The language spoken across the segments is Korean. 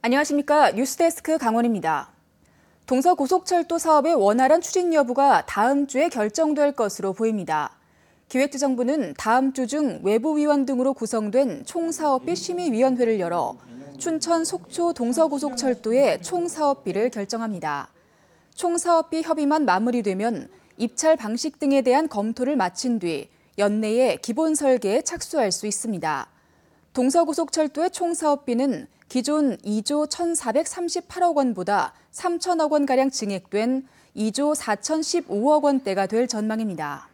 안녕하십니까. 뉴스데스크 강원입니다. 동서고속철도 사업의 원활한 추진 여부가 다음 주에 결정될 것으로 보입니다. 기획재정부는 다음 주 중 외부위원 등으로 구성된 총사업비 심의위원회를 열어 춘천 속초 동서고속철도의 총사업비를 결정합니다. 총사업비 협의만 마무리되면 입찰 방식 등에 대한 검토를 마친 뒤 연내에 기본 설계에 착수할 수 있습니다. 동서고속철도의 총사업비는 기존 2조 1,438억 원보다 3천억 원가량 증액된 2조 4,015억 원대가 될 전망입니다.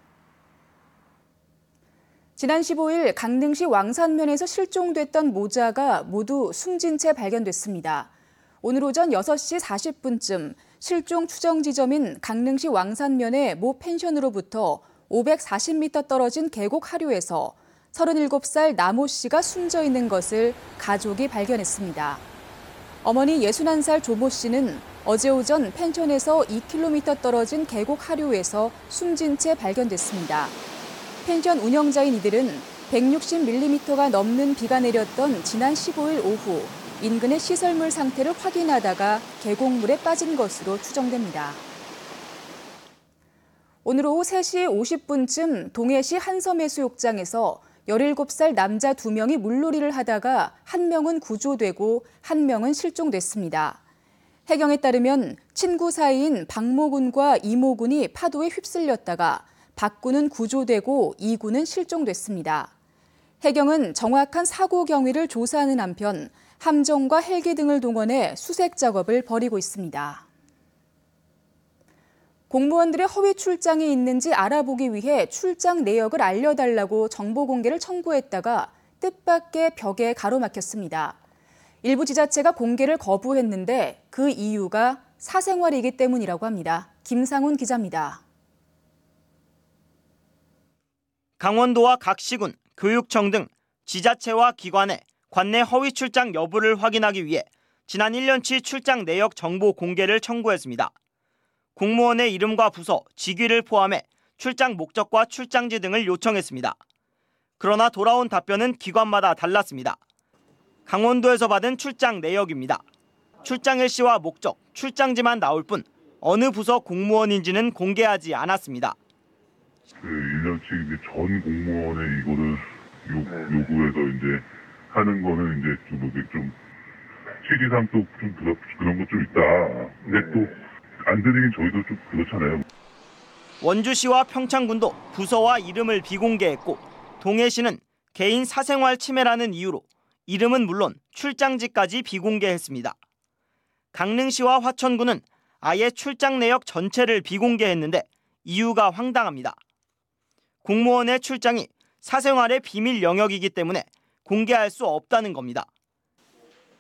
지난 15일 강릉시 왕산면에서 실종됐던 모자가 모두 숨진 채 발견됐습니다. 오늘 오전 6시 40분쯤 실종 추정 지점인 강릉시 왕산면의 모 펜션으로부터 540m 떨어진 계곡 하류에서 37살 남호 씨가 숨져 있는 것을 가족이 발견했습니다. 어머니 61살 조모 씨는 어제 오전 펜션에서 2km 떨어진 계곡 하류에서 숨진 채 발견됐습니다. 펜션 운영자인 이들은 160mm가 넘는 비가 내렸던 지난 15일 오후 인근의 시설물 상태를 확인하다가 계곡물에 빠진 것으로 추정됩니다. 오늘 오후 3시 50분쯤 동해시 한섬해수욕장에서 17살 남자 2명이 물놀이를 하다가 1명은 구조되고 1명은 실종됐습니다. 해경에 따르면 친구 사이인 박모 군과 이모 군이 파도에 휩쓸렸다가 박 군은 구조되고 이 군은 실종됐습니다. 해경은 정확한 사고 경위를 조사하는 한편 함정과 헬기 등을 동원해 수색 작업을 벌이고 있습니다. 공무원들의 허위 출장이 있는지 알아보기 위해 출장 내역을 알려달라고 정보 공개를 청구했다가 뜻밖의 벽에 가로막혔습니다. 일부 지자체가 공개를 거부했는데 그 이유가 사생활이기 때문이라고 합니다. 김상훈 기자입니다. 강원도와 각 시군, 교육청 등 지자체와 기관의 관내 허위 출장 여부를 확인하기 위해 지난 1년치 출장 내역 정보 공개를 청구했습니다. 공무원의 이름과 부서, 직위를 포함해 출장 목적과 출장지 등을 요청했습니다. 그러나 돌아온 답변은 기관마다 달랐습니다. 강원도에서 받은 출장 내역입니다. 출장 일시와 목적, 출장지만 나올 뿐 어느 부서 공무원인지는 공개하지 않았습니다. 1년치 전 공무원의 이거를 요구해서 이제 하는 거는 이제 좀 취지상 또 좀 그런 거 좀 있다. 근데 또 안 드리긴 저희도 좀 그렇잖아요. 원주시와 평창군도 부서와 이름을 비공개했고 동해시는 개인 사생활 침해라는 이유로 이름은 물론 출장지까지 비공개했습니다. 강릉시와 화천군은 아예 출장 내역 전체를 비공개했는데 이유가 황당합니다. 공무원의 출장이 사생활의 비밀 영역이기 때문에 공개할 수 없다는 겁니다.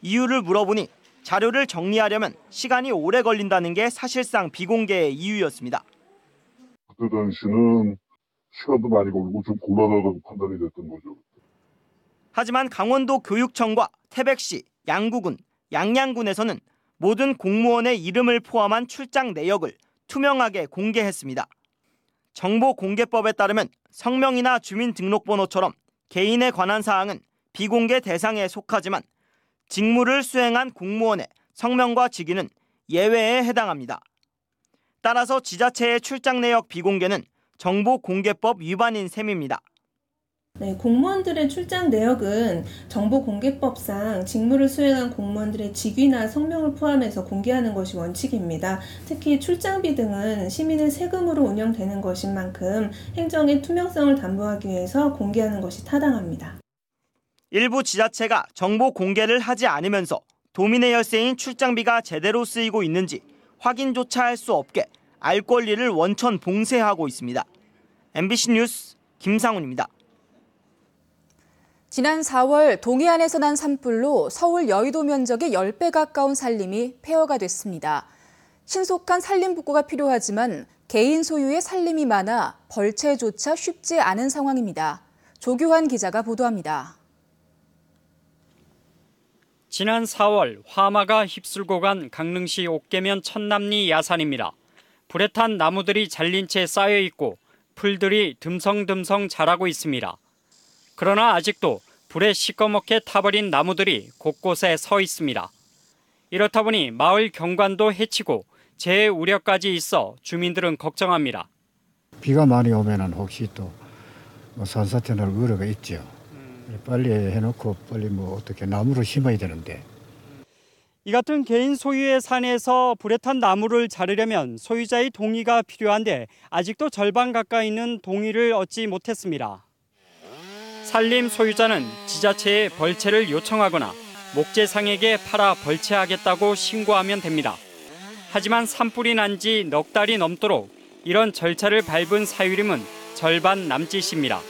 이유를 물어보니 자료를 정리하려면 시간이 오래 걸린다는 게 사실상 비공개의 이유였습니다. 그때 당시는 시간도 많이 걸리고 좀 곤란하다고 판단이 됐던 거죠. 하지만 강원도 교육청과 태백시, 양구군, 양양군에서는 모든 공무원의 이름을 포함한 출장 내역을 투명하게 공개했습니다. 정보공개법에 따르면 성명이나 주민등록번호처럼 개인에 관한 사항은 비공개 대상에 속하지만 직무를 수행한 공무원의 성명과 직위는 예외에 해당합니다. 따라서 지자체의 출장 내역 비공개는 정보공개법 위반인 셈입니다. 네, 공무원들의 출장 내역은 정보공개법상 직무를 수행한 공무원들의 직위나 성명을 포함해서 공개하는 것이 원칙입니다. 특히 출장비 등은 시민의 세금으로 운영되는 것인 만큼 행정의 투명성을 담보하기 위해서 공개하는 것이 타당합니다. 일부 지자체가 정보 공개를 하지 않으면서 도민의 열쇠인 출장비가 제대로 쓰이고 있는지 확인조차 할 수 없게 알 권리를 원천 봉쇄하고 있습니다. MBC 뉴스 김상훈입니다. 지난 4월 동해안에서 난 산불로 서울 여의도 면적의 10배 가까운 산림이 폐허가 됐습니다. 신속한 산림 복구가 필요하지만 개인 소유의 산림이 많아 벌채조차 쉽지 않은 상황입니다. 조규환 기자가 보도합니다. 지난 4월 화마가 휩쓸고 간 강릉시 옥계면 천남리 야산입니다. 불에 탄 나무들이 잘린 채 쌓여 있고 풀들이 듬성듬성 자라고 있습니다. 그러나 아직도 불에 시꺼멓게 타버린 나무들이 곳곳에 서 있습니다. 이렇다 보니 마을 경관도 해치고 재해 우려까지 있어 주민들은 걱정합니다. 비가 많이 오면은 혹시 또 산사태 날 우려가 있죠. 빨리 해놓고 빨리 어떻게 나무를 심어야 되는데. 이 같은 개인 소유의 산에서 불에 탄 나무를 자르려면 소유자의 동의가 필요한데 아직도 절반 가까이는 동의를 얻지 못했습니다. 산림 소유자는 지자체에 벌채를 요청하거나 목재상에게 팔아 벌채하겠다고 신고하면 됩니다. 하지만 산불이 난 지 넉 달이 넘도록 이런 절차를 밟은 사유림은 절반 남짓입니다.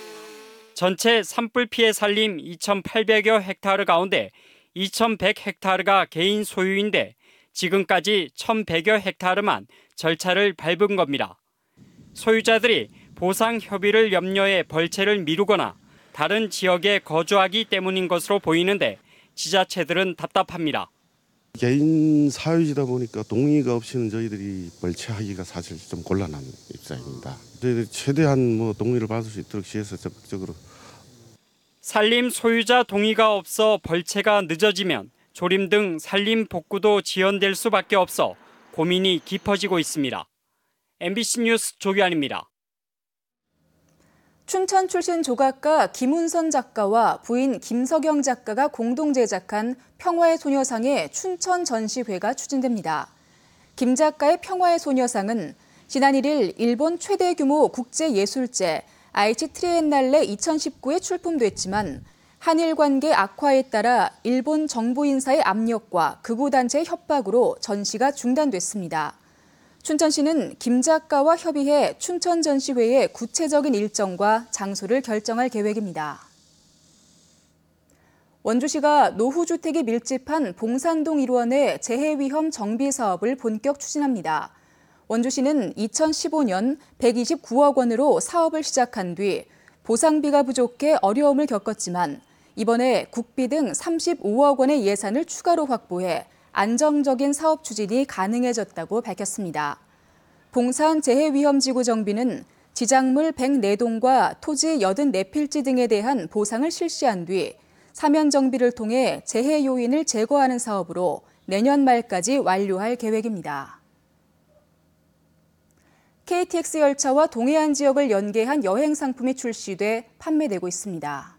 전체 산불 피해 산림 2,800여 헥타르 가운데 2,100헥타르가 개인 소유인데 지금까지 1,100여 헥타르만 절차를 밟은 겁니다. 소유자들이 보상 협의를 염려해 벌채를 미루거나 다른 지역에 거주하기 때문인 것으로 보이는데 지자체들은 답답합니다. 개인 사유지다 보니까 동의가 없이는 저희들이 벌채하기가 사실 좀 곤란한 입장입니다. 저희들이 최대한 동의를 받을 수 있도록 시에서 적극적으로. 산림 소유자 동의가 없어 벌채가 늦어지면 조림 등 산림 복구도 지연될 수밖에 없어 고민이 깊어지고 있습니다. MBC 뉴스 조규환입니다. 춘천 출신 조각가 김운선 작가와 부인 김석영 작가가 공동 제작한 평화의 소녀상의 춘천 전시회가 추진됩니다. 김 작가의 평화의 소녀상은 지난 1일 일본 최대 규모 국제예술제 아이치 트리엔날레 2019에 출품됐지만 한일 관계 악화에 따라 일본 정부 인사의 압력과 극우단체의 협박으로 전시가 중단됐습니다. 춘천시는 김 작가와 협의해 춘천 전시회의 구체적인 일정과 장소를 결정할 계획입니다. 원주시가 노후주택이 밀집한 봉산동 일원의 재해위험 정비 사업을 본격 추진합니다. 원주시는 2015년 129억 원으로 사업을 시작한 뒤 보상비가 부족해 어려움을 겪었지만 이번에 국비 등 35억 원의 예산을 추가로 확보해 안정적인 사업 추진이 가능해졌다고 밝혔습니다. 봉산 재해위험지구 정비는 지작물 104동과 토지 84필지 등에 대한 보상을 실시한 뒤 사면 정비를 통해 재해 요인을 제거하는 사업으로 내년 말까지 완료할 계획입니다. KTX 열차와 동해안 지역을 연계한 여행 상품이 출시돼 판매되고 있습니다.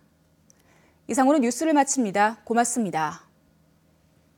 이상으로 뉴스를 마칩니다. 고맙습니다.